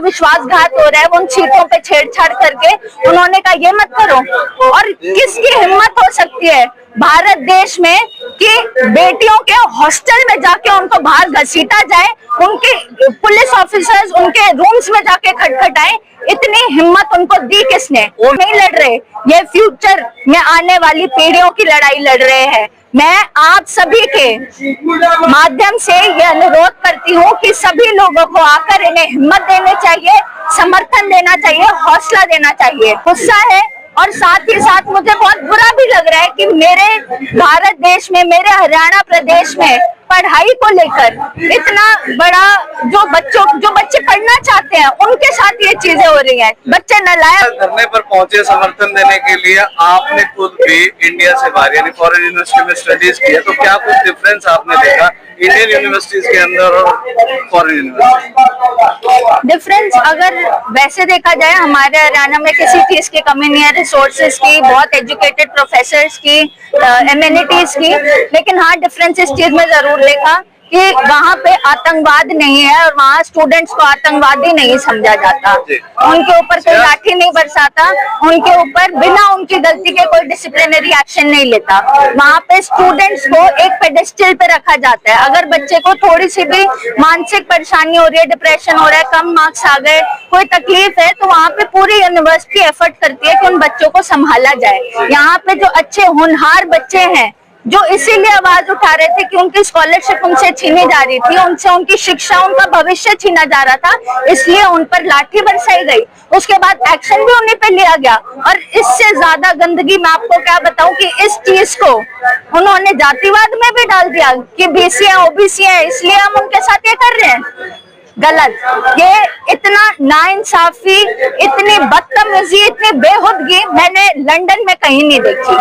विश्वासघात हो रहा है वो उन सीटों पे छेड़छाड़ करके उन्होंने कहा ये मत करो। और किसकी हिम्मत हो सकती है भारत देश में कि बेटियों के हॉस्टल में जाके उनको बाहर घसीटा जाए, उनके पुलिस ऑफिसर्स उनके रूम्स में जाके खटखटाए। इतनी हिम्मत उनको दी किसने? वो नहीं लड़ रहे, ये फ्यूचर में आने वाली पीढ़ियों की लड़ाई लड़ रहे हैं। मैं आप सभी के माध्यम से ये अनुरोध करती हूँ कि सभी लोगों को आकर इन्हें हिम्मत देनी चाहिए, समर्थन देना चाहिए, हौसला देना चाहिए। गुस्सा है और साथ ही साथ मुझे बहुत बुरा भी लग रहा है कि मेरे भारत देश में, मेरे हरियाणा प्रदेश में पढ़ाई को लेकर इतना बड़ा जो बच्चे पढ़ना चाहते हैं उनके साथ ये चीजें हो रही हैं। बच्चे नालायक धरने पर पहुंचे समर्थन देने के लिए। आपने खुद भी इंडिया से बाहर यानी फॉरेन यूनिवर्सिटी में स्टडीज किया, तो क्या कुछ डिफरेंस आपने देखा इंडियन यूनिवर्सिटीज के अंदर और फॉरेन यूनिवर्सिटी? डिफरेंस अगर वैसे देखा जाए, हमारे हरियाणा में किसी चीज की कमी नहीं है, रिसोर्सेज की, बहुत एजुकेटेड प्रोफेसर्स की, एमिनिटीज की। लेकिन हाँ, डिफरेंस इस चीज में जरूर देखा कि वहाँ पे आतंकवाद नहीं है और वहाँ स्टूडेंट्स को आतंकवादी नहीं समझा जाता, उनके ऊपर कोई लाठी नहीं बरसाता, उनके ऊपर बिना उनकी गलती के कोई डिसिप्लिनरी एक्शन नहीं लेता। वहाँ पे स्टूडेंट्स को एक पेडेस्टल पे रखा जाता है। अगर बच्चे को थोड़ी सी भी मानसिक परेशानी हो रही है, डिप्रेशन हो रहा है, कम मार्क्स आ गए, कोई तकलीफ है, तो वहाँ पे पूरी यूनिवर्सिटी एफर्ट करती है कि उन बच्चों को संभाला जाए। यहाँ पे जो अच्छे होनहार बच्चे हैं जो इसीलिए आवाज उठा रहे थे कि उनकी स्कॉलरशिप उनसे छीनी जा रही थी, उनसे उनकी शिक्षा, उनका भविष्य छीना जा रहा था, इसलिए उन पर लाठी बरसाई गई। उसके बाद एक्शन भी उन्हीं पे लिया गया। और इससे ज्यादा गंदगी मैं आपको क्या बताऊं कि इस चीज को उन्होंने जातिवाद में भी डाल दिया कि बीसी है, ओबीसी है, इसलिए हम उनके साथ ये कर रहे हैं। गलत। ये इतना नाइंसाफी, इतनी बदतमीजी, इतनी बेहुदगी मैंने लंदन में कहीं नहीं देखी।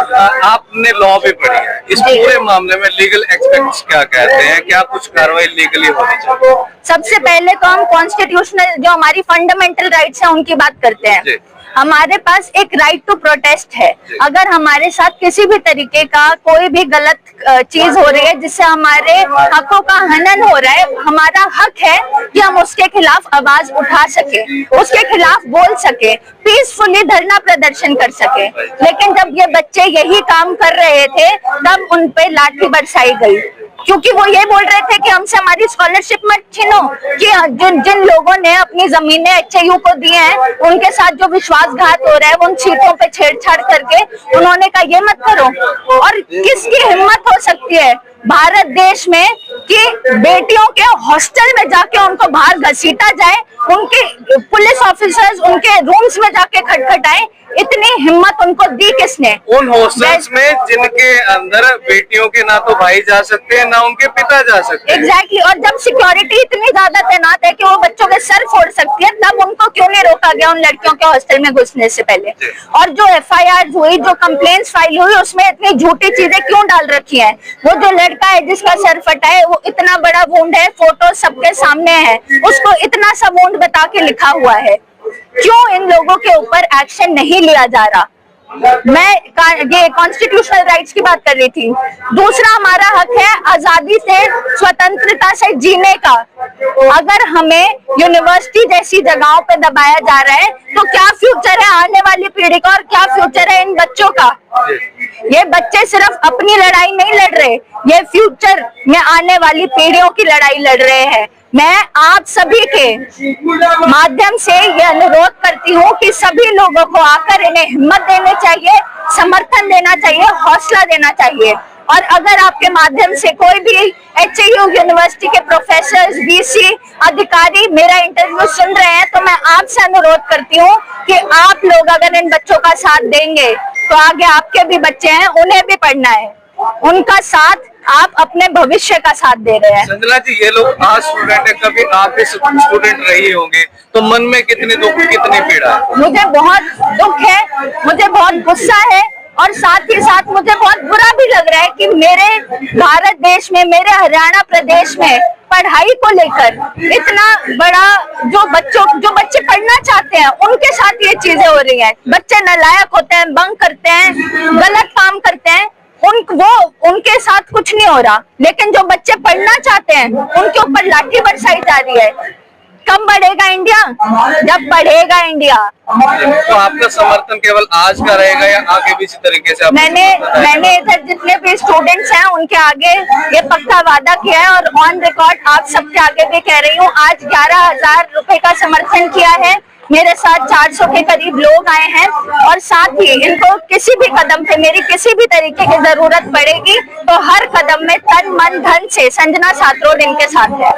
आपने लॉ भी पढ़ी है, इस पूरे मामले में लीगल एक्सपेक्ट्स क्या कहते हैं? क्या कुछ कार्रवाई लीगली होनी चाहिए? सबसे पहले तो हम कॉन्स्टिट्यूशनल जो हमारी फंडामेंटल राइट्स हैं उनकी बात करते हैं। हमारे पास एक राइट टू प्रोटेस्ट है। अगर हमारे साथ किसी भी तरीके का कोई भी गलत चीज हो रही है जिससे हमारे हकों का हनन हो रहा है, हमारा हक है कि हम उसके खिलाफ आवाज उठा सके, उसके खिलाफ बोल सके, पीसफुली धरना प्रदर्शन कर सके। लेकिन जब ये बच्चे यही काम कर रहे थे तब उन पे लाठी बरसाई गई, क्योंकि वो ये बोल रहे थे कि हमसे हमारी स्कॉलरशिप मत छीनो। कि जिन लोगों ने अपनी जमीनें एचएयू को दी हैं उनके साथ जो विश्वासघात हो रहा है वो उन सीटों पे छेड़छाड़ करके उन्होंने कहा ये मत करो। और किसकी हिम्मत हो सकती है भारत देश में कि बेटियों के हॉस्टल में जाके उनको बाहर घसीटा जाए, उनके पुलिस ऑफिसर्स उनके रूम्स में जाके खटखटाए। इतनी हिम्मत उनको दी किसने? उन हॉस्टल्स में जिनके अंदर बेटियों के ना तो भाई जा सकते हैं ना उनके पिता जा सकते हैं। एग्जैक्टली। और जब सिक्योरिटी इतनी ज्यादा तैनात है कि वो बच्चों के सर फोड़ सकती है, तब उनको क्यों नहीं रोका गया उन लड़कियों के हॉस्टल में घुसने से पहले? और जो एफआईआर हुई, जो कंप्लेंट्स फाइल हुई, उसमें इतनी झूठी चीजें क्यों डाल रखी है? वो जो लड़का है जिसका सर फटा है, वो इतना बड़ा वुंड है, फोटो सबके सामने है, उसको इतना सा वुंड बता के लिखा हुआ है। क्यों इन लोगों के ऊपर एक्शन नहीं लिया जा रहा? मैं ये कॉन्स्टिट्यूशनल राइट्स की बात कर रही थी। दूसरा हमारा हक है आजादी से, स्वतंत्रता से जीने का। अगर हमें यूनिवर्सिटी जैसी जगहों पे दबाया जा रहा है तो क्या फ्यूचर है आने वाली पीढ़ी का और क्या फ्यूचर है इन बच्चों का? ये बच्चे सिर्फ अपनी लड़ाई नहीं लड़ रहे, ये फ्यूचर में आने वाली पीढ़ियों की लड़ाई लड़ रहे हैं। मैं आप सभी के माध्यम से ये अनुरोध करती हूँ कि सभी लोगों को आकर इन्हें हिम्मत देनी चाहिए, समर्थन देना चाहिए, हौसला देना चाहिए। और अगर आपके माध्यम से कोई भी एचएयू यूनिवर्सिटी के प्रोफेसर, बीसी अधिकारी मेरा इंटरव्यू सुन रहे हैं तो मैं आपसे अनुरोध करती हूँ कि आप लोग अगर इन बच्चों का साथ देंगे तो आगे आपके भी बच्चे हैं, उन्हें भी पढ़ना है, उनका साथ आप अपने भविष्य का साथ दे रहे हैं। संजना जी, ये लोग आज स्टूडेंट है, कभी आप भी स्टूडेंट रही होंगे, तो मन में कितनी दुख, कितनी पीड़ा? मुझे बहुत दुख है, मुझे बहुत गुस्सा है और साथ ही साथ मुझे बहुत बुरा भी लग रहा है कि मेरे भारत देश में, मेरे हरियाणा प्रदेश में पढ़ाई को लेकर इतना बड़ा जो बच्चे पढ़ना चाहते हैं उनके साथ ये चीजें हो रही हैं। बच्चे नालायक होते हैं, बंक करते हैं, गलत काम करते हैं, उनके साथ कुछ नहीं हो रहा। लेकिन जो बच्चे पढ़ना चाहते हैं उनके ऊपर लाठी बरसाई जा रही है। कब बढ़ेगा इंडिया? जब बढ़ेगा इंडिया। तो आपका समर्थन केवल आज का रहेगा या आगे भी इसी तरीके से? मैंने इधर जितने भी स्टूडेंट्स हैं उनके आगे ये पक्का वादा किया है और ऑन रिकॉर्ड आप सबके आगे भी कह रही हूँ, आज 11,000 रुपए का समर्थन किया है। मेरे साथ 400 के करीब लोग आए हैं और साथ ही इनको किसी भी कदम पे मेरी किसी भी तरीके की जरूरत पड़ेगी तो हर कदम में तन मन धन से संजना सातरोड इनके साथ है।